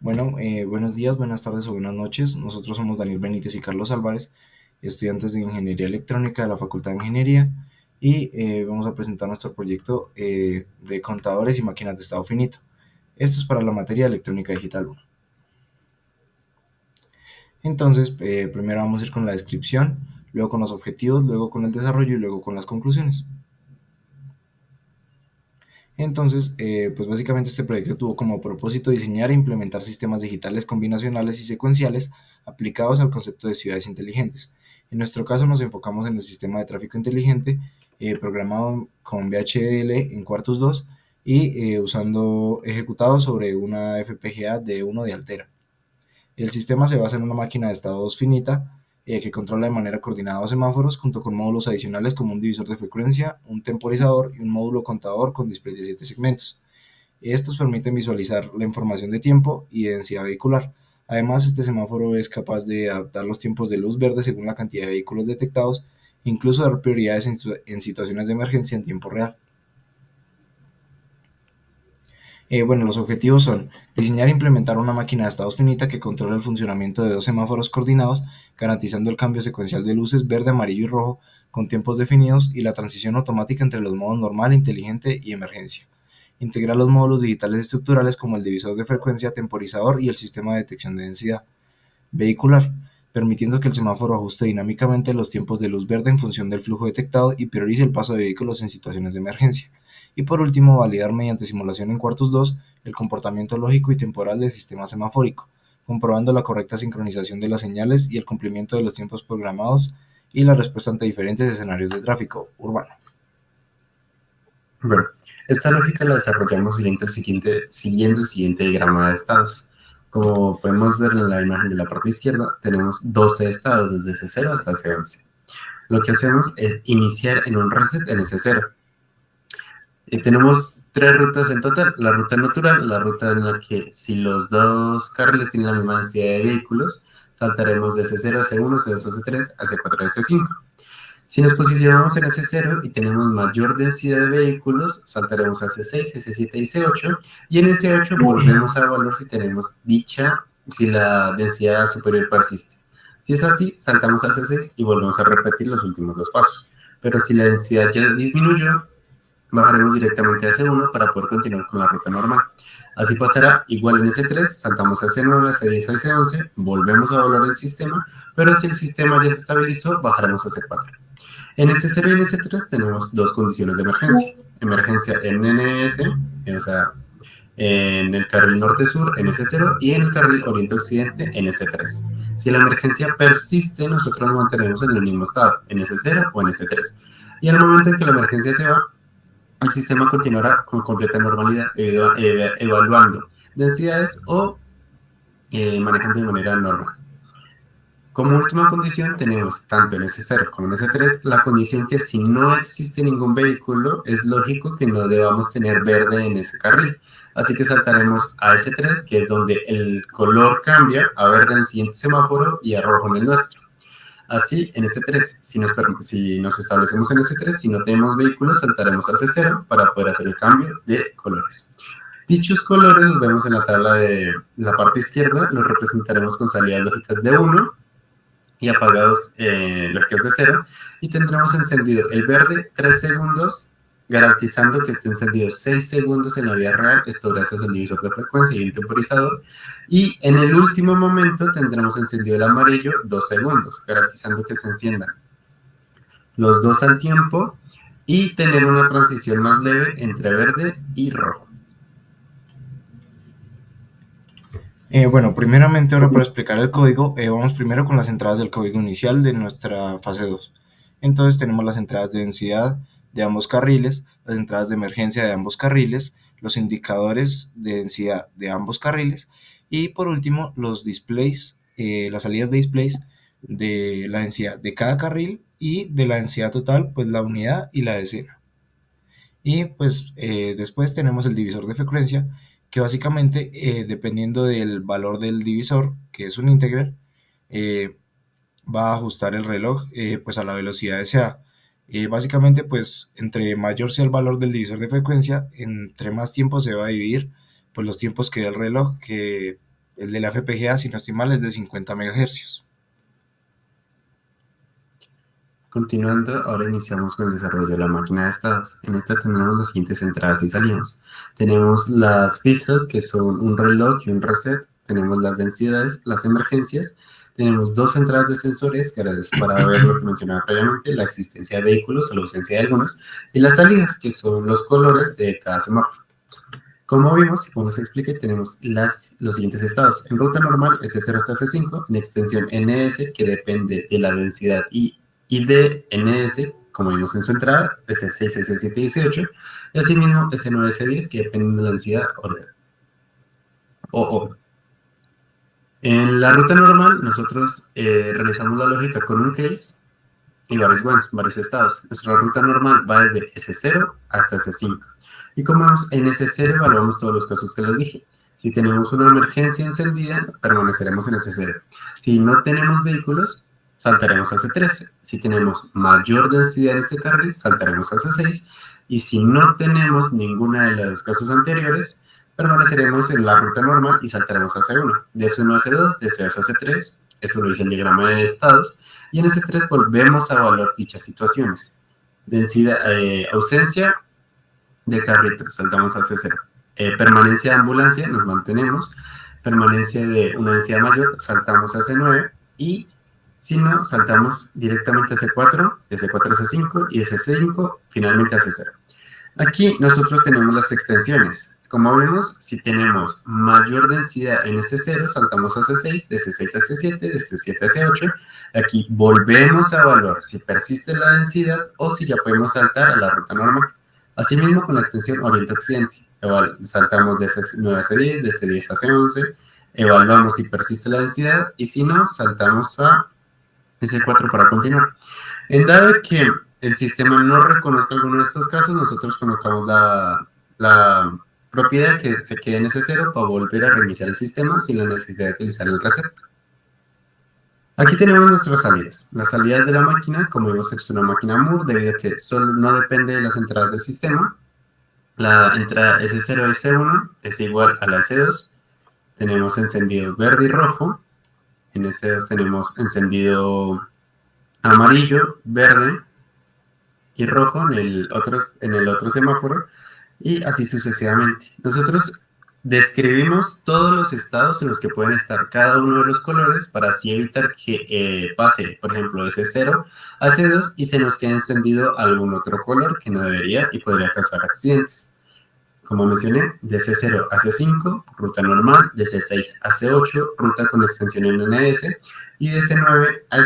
Buenos días, buenas tardes o buenas noches. Nosotros somos Daniel Benítez y Carlos Álvarez, estudiantes de Ingeniería Electrónica de la Facultad de Ingeniería, y vamos a presentar nuestro proyecto de contadores y máquinas de estado finito. Esto es para la materia de Electrónica Digital 1. Entonces, primero vamos a ir con la descripción, luego con los objetivos, luego con el desarrollo y luego con las conclusiones. Entonces, pues básicamente este proyecto tuvo como propósito diseñar e implementar sistemas digitales combinacionales y secuenciales aplicados al concepto de ciudades inteligentes. En nuestro caso nos enfocamos en el sistema de tráfico inteligente programado con VHDL en Quartus 2 y ejecutado sobre una FPGA de 1 de Altera. El sistema se basa en una máquina de estados finita que controla de manera coordinada dos semáforos junto con módulos adicionales como un divisor de frecuencia, un temporizador y un módulo contador con display de 7 segmentos. Estos permiten visualizar la información de tiempo y de densidad vehicular. Además, este semáforo es capaz de adaptar los tiempos de luz verde según la cantidad de vehículos detectados, e incluso dar prioridades en situaciones de emergencia en tiempo real. Los objetivos son diseñar e implementar una máquina de estados finita que controle el funcionamiento de dos semáforos coordinados, garantizando el cambio secuencial de luces verde, amarillo y rojo con tiempos definidos y la transición automática entre los modos normal, inteligente y emergencia. Integrar los módulos digitales estructurales como el divisor de frecuencia, temporizador y el sistema de detección de densidad vehicular, permitiendo que el semáforo ajuste dinámicamente los tiempos de luz verde en función del flujo detectado y priorice el paso de vehículos en situaciones de emergencia. Y por último, validar mediante simulación en Quartus 2 el comportamiento lógico y temporal del sistema semafórico, comprobando la correcta sincronización de las señales y el cumplimiento de los tiempos programados y la respuesta ante diferentes escenarios de tráfico urbano. Bueno, esta lógica la desarrollamos siguiendo el siguiente diagrama de estados. Como podemos ver en la imagen de la parte izquierda, tenemos 12 estados desde C0 hasta C11. Lo que hacemos es iniciar en un reset en S0. Tenemos tres rutas en total. La ruta natural, la ruta en la que si los dos carriles tienen la misma densidad de vehículos, saltaremos de C0 a C1, C2 a C3, a C4 a C5. Si nos posicionamos en S0 y tenemos mayor densidad de vehículos, saltaremos a C6, S7 y C8, y en S8 volvemos a evaluar si la densidad superior persiste. Si es así, saltamos a C6 y volvemos a repetir los últimos dos pasos. Pero si la densidad ya disminuyó, bajaremos directamente a C1 para poder continuar con la ruta normal. Así pasará igual en S3, saltamos a C9, a C10, a C11, volvemos a evaluar el sistema, pero si el sistema ya se estabilizó, bajaremos a C4. En S0 y en S3 tenemos dos condiciones de emergencia. Emergencia en NS, o sea, en el carril norte-sur en S0 y en el carril oriente-occidente en S3. Si la emergencia persiste, nosotros nos mantenemos en el mismo estado, en S0 o en S3. Y en el momento en que la emergencia se va, el sistema continuará con completa normalidad, evaluando densidades o manejando de manera normal. Como última condición tenemos, tanto en S0 como en S3, la condición que si no existe ningún vehículo, es lógico que no debamos tener verde en ese carril. Así que saltaremos a S3, que es donde el color cambia a verde en el siguiente semáforo y a rojo en el nuestro. Así, en S3, si nos establecemos en S3, si no tenemos vehículos, saltaremos a C0 para poder hacer el cambio de colores. Dichos colores los vemos en la tabla de la parte izquierda, los representaremos con salidas lógicas de 1 y apagados lógicas de 0, y tendremos encendido el verde 3 segundos, garantizando que esté encendido 6 segundos en la vida real, esto gracias al divisor de frecuencia y un temporizador, y en el último momento tendremos encendido el amarillo 2 segundos, garantizando que se enciendan los dos al tiempo y tener una transición más leve entre verde y rojo. Primeramente ahora para explicar el código, vamos primero con las entradas del código inicial de nuestra fase 2. Entonces tenemos las entradas de densidad de ambos carriles, las entradas de emergencia de ambos carriles, los indicadores de densidad de ambos carriles y por último los displays, las salidas de displays de la densidad de cada carril y de la densidad total, pues la unidad y la decena. Y pues después tenemos el divisor de frecuencia, que básicamente dependiendo del valor del divisor, que es un integer, eh, va a ajustar el reloj pues a la velocidad deseada. Básicamente pues entre mayor sea el valor del divisor de frecuencia, entre más tiempo se va a dividir pues los tiempos que da el reloj, que El de la FPGA, si no estoy mal, es de 50 MHz. Continuando, ahora iniciamos con el desarrollo de la máquina de estados. En esta tenemos las siguientes entradas y salidas. Tenemos las fijas, que son un reloj y un reset. Tenemos las densidades, las emergencias. Tenemos dos entradas de sensores, que ahora es para ver lo que mencionaba previamente, la existencia de vehículos o la ausencia de algunos. Y las salidas, que son los colores de cada semáforo. Como vimos, como les expliqué, tenemos los siguientes estados. En ruta normal, S0 hasta S5, en extensión NS, que depende de la densidad y de NS, como vimos en su entrada, S6, S7 y S8, y asimismo S9, S10, que dependen de la densidad o. En la ruta normal, nosotros realizamos la lógica con un case y varios estados. Nuestra ruta normal va desde S0 hasta S5. Y como vemos, en S0 evaluamos todos los casos que les dije. Si tenemos una emergencia encendida, permaneceremos en S0. Si no tenemos vehículos, saltaremos a S3. Si tenemos mayor densidad en este carril, saltaremos a S6. Y si no tenemos ninguna de los casos anteriores, permaneceremos en la ruta normal y saltaremos a S1. De S1 a S2, de S2 a S3, eso lo dice el diagrama de estados. Y en S3 volvemos a evaluar dichas situaciones. Densidad, ausencia de carrito, saltamos a C0. Permanencia de ambulancia, nos mantenemos. Permanencia de una densidad mayor, saltamos a C9. Y si no, saltamos directamente a C4, de C4 a C5 y de C5 finalmente a C0. Aquí nosotros tenemos las extensiones. Como vemos, si tenemos mayor densidad en S0, saltamos a C6, de C6 a C7, de C7 a C8. Aquí volvemos a evaluar si persiste la densidad o si ya podemos saltar a la ruta normal. Asimismo, con la extensión oriente-occidente, saltamos de C9 a C10, de C10 a C11, evaluamos si persiste la densidad y si no, saltamos a S4 para continuar. En dado que el sistema no reconozca alguno de estos casos, nosotros colocamos la propiedad que se quede en S0 para volver a reiniciar el sistema sin la necesidad de utilizar el reset. Aquí tenemos nuestras salidas. Las salidas de la máquina, como vemos, es una máquina Moore, debido a que solo no depende de las entradas del sistema. La entrada S0 y S1 es igual a la S2. Tenemos encendido verde y rojo. En S2 tenemos encendido amarillo, verde y rojo en el otro semáforo, y así sucesivamente. Nosotros describimos todos los estados en los que pueden estar cada uno de los colores para así evitar que pase, por ejemplo, de C0 a C2 y se nos quede encendido algún otro color que no debería y podría causar accidentes. Como mencioné, de C0 a C5, ruta normal, de C6 a C8, ruta con extensión en NS, y de C9 a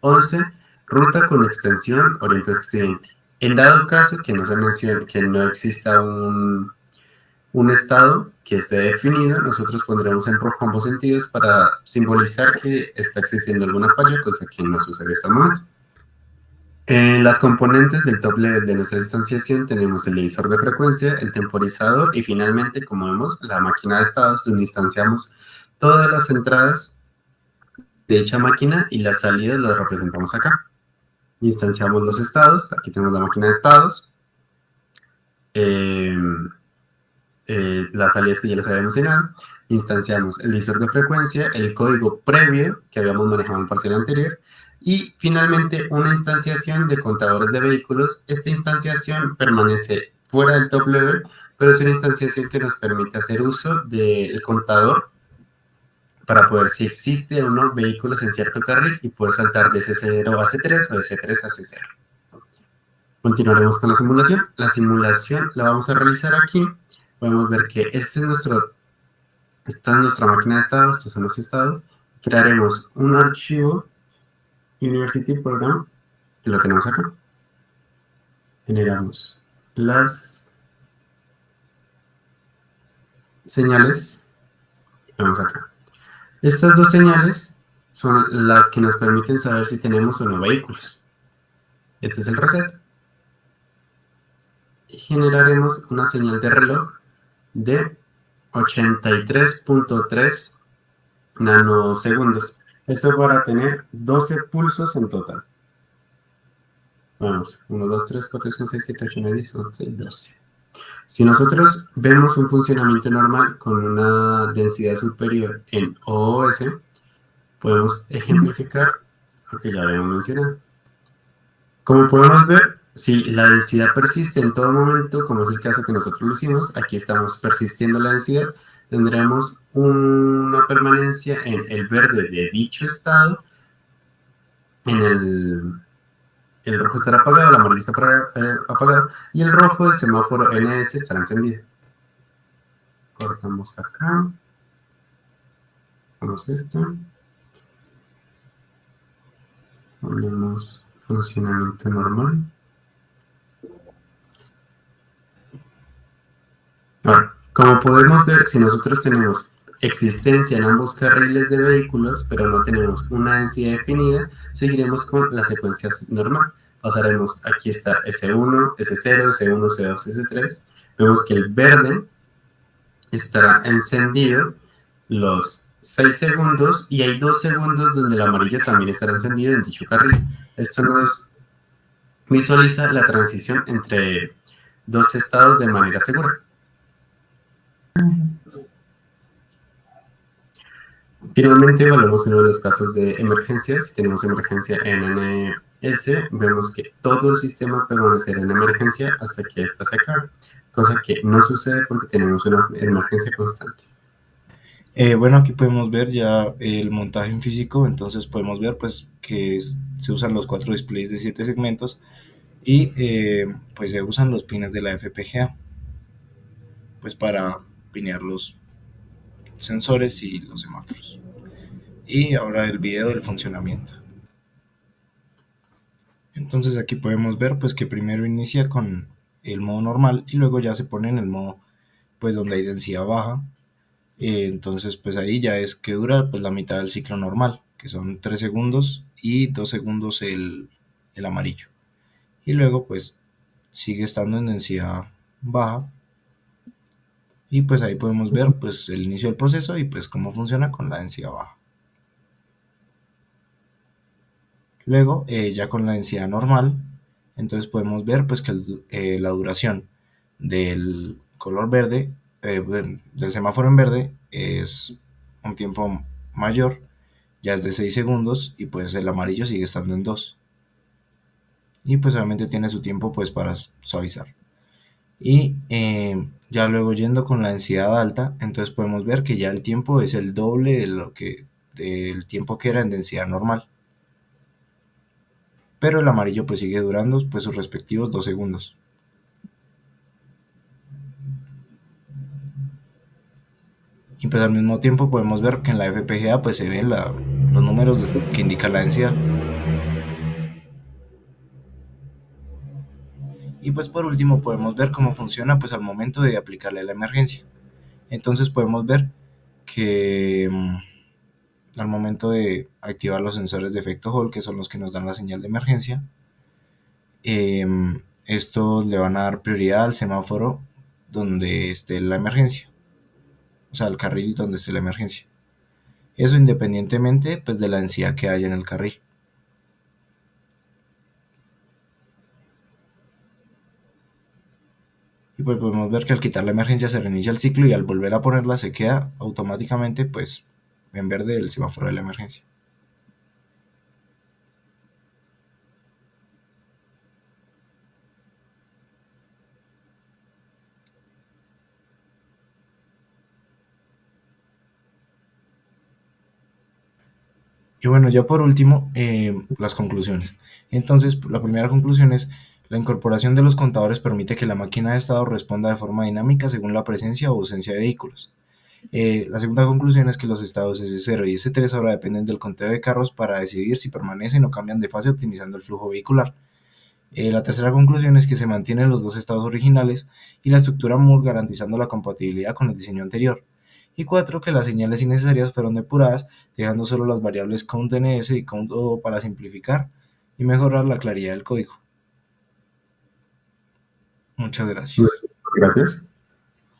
C11, ruta con extensión oriente-occidente. En dado caso que no se mencione, que no exista un estado que esté definido, nosotros pondremos en rojo ambos sentidos para simbolizar que está existiendo alguna falla, cosa que no sucede hasta el momento. En las componentes del top level de nuestra instanciación tenemos el divisor de frecuencia, el temporizador y finalmente, como vemos, la máquina de estados, donde instanciamos todas las entradas de dicha máquina y las salidas las representamos acá. Instanciamos los estados, aquí tenemos la máquina de estados, las salidas que ya les había mencionado, instanciamos el divisor de frecuencia, el código previo que habíamos manejado en el parcial anterior, y finalmente una instanciación de contadores de vehículos. Esta instanciación permanece fuera del top level, pero es una instanciación que nos permite hacer uso del contador para poder si existe o no vehículos en cierto carril y poder saltar de C0 a C3 o de C3 a C0. Continuaremos con la simulación. La simulación la vamos a realizar aquí. Podemos ver que esta es nuestra máquina de estados, estos son los estados. Crearemos un archivo University Program, que lo tenemos acá. Generamos las señales. Vamos acá. Estas dos señales son las que nos permiten saber si tenemos o no vehículos. Este es el reset. Y generaremos una señal de reloj de 83.3 nanosegundos. Esto para tener 12 pulsos en total. Vamos, 1, 2, 3, 4, 5, 6, 7, 8, 9, 10, 11, 12. Si nosotros vemos un funcionamiento normal con una densidad superior en OOS, podemos ejemplificar lo que ya habíamos mencionado. Como podemos ver, si la densidad persiste en todo momento, como es el caso que nosotros lo hicimos, aquí estamos persistiendo la densidad, tendremos una permanencia en el verde de dicho estado, en el rojo estará apagado, el amarillo estará apagado, y el rojo del semáforo NS estará encendido. Cortamos acá, vamos esto, ponemos funcionamiento normal. Ahora, como podemos ver, si nosotros tenemos existencia en ambos carriles de vehículos, pero no tenemos una densidad definida, seguiremos con la secuencia normal. Pasaremos, aquí está S1, S0, S1, S2, S3. Vemos que el verde estará encendido los 6 segundos y hay 2 segundos donde el amarillo también estará encendido en dicho carril. Esto nos visualiza la transición entre dos estados de manera segura. Finalmente, evaluamos uno de los casos de emergencias. Si tenemos emergencia NNS, vemos que todo el sistema permanecerá en emergencia hasta que ésta se acabe, cosa que no sucede porque tenemos una emergencia constante. Bueno, aquí podemos ver ya el montaje en físico, entonces podemos ver pues que se usan los 4 displays de 7 segmentos y pues se usan los pines de la FPGA pues para pinear los sensores y los semáforos. Y ahora el video del funcionamiento. Entonces aquí podemos ver pues que primero inicia con el modo normal y luego ya se pone en el modo pues donde hay densidad baja. Entonces pues ahí ya es que dura pues la mitad del ciclo normal, que son 3 segundos y 2 segundos el amarillo. Y luego pues sigue estando en densidad baja. Y pues ahí podemos ver pues el inicio del proceso y pues cómo funciona con la densidad baja. Luego ya con la densidad normal, entonces podemos ver pues que la duración del color verde, del semáforo en verde, es un tiempo mayor, ya es de 6 segundos y pues el amarillo sigue estando en 2. Y pues obviamente tiene su tiempo pues para suavizar. Y ya luego yendo con la densidad alta, entonces podemos ver que ya el tiempo es el doble del tiempo que era en densidad normal. Pero el amarillo pues sigue durando pues sus respectivos 2 segundos. Y pues al mismo tiempo podemos ver que en la FPGA pues se ven los números que indican la densidad. Y pues por último podemos ver cómo funciona pues al momento de aplicarle la emergencia. Entonces podemos ver que al momento de activar los sensores de efecto Hall, que son los que nos dan la señal de emergencia, estos le van a dar prioridad al semáforo donde esté la emergencia, o sea, al carril donde esté la emergencia. Eso independientemente pues de la densidad que haya en el carril. Y pues podemos ver que al quitar la emergencia se reinicia el ciclo y al volver a ponerla se queda automáticamente pues en verde el semáforo de la emergencia. Y bueno, ya por último, las conclusiones. Entonces, la primera conclusión es: la incorporación de los contadores permite que la máquina de estado responda de forma dinámica según la presencia o ausencia de vehículos. La segunda conclusión es que los estados S0 y S3 ahora dependen del conteo de carros para decidir si permanecen o cambian de fase optimizando el flujo vehicular. La tercera conclusión es que se mantienen los dos estados originales y la estructura Moore garantizando la compatibilidad con el diseño anterior. Y 4, que las señales innecesarias fueron depuradas, dejando solo las variables countNS y countO para simplificar y mejorar la claridad del código. Muchas gracias. Gracias.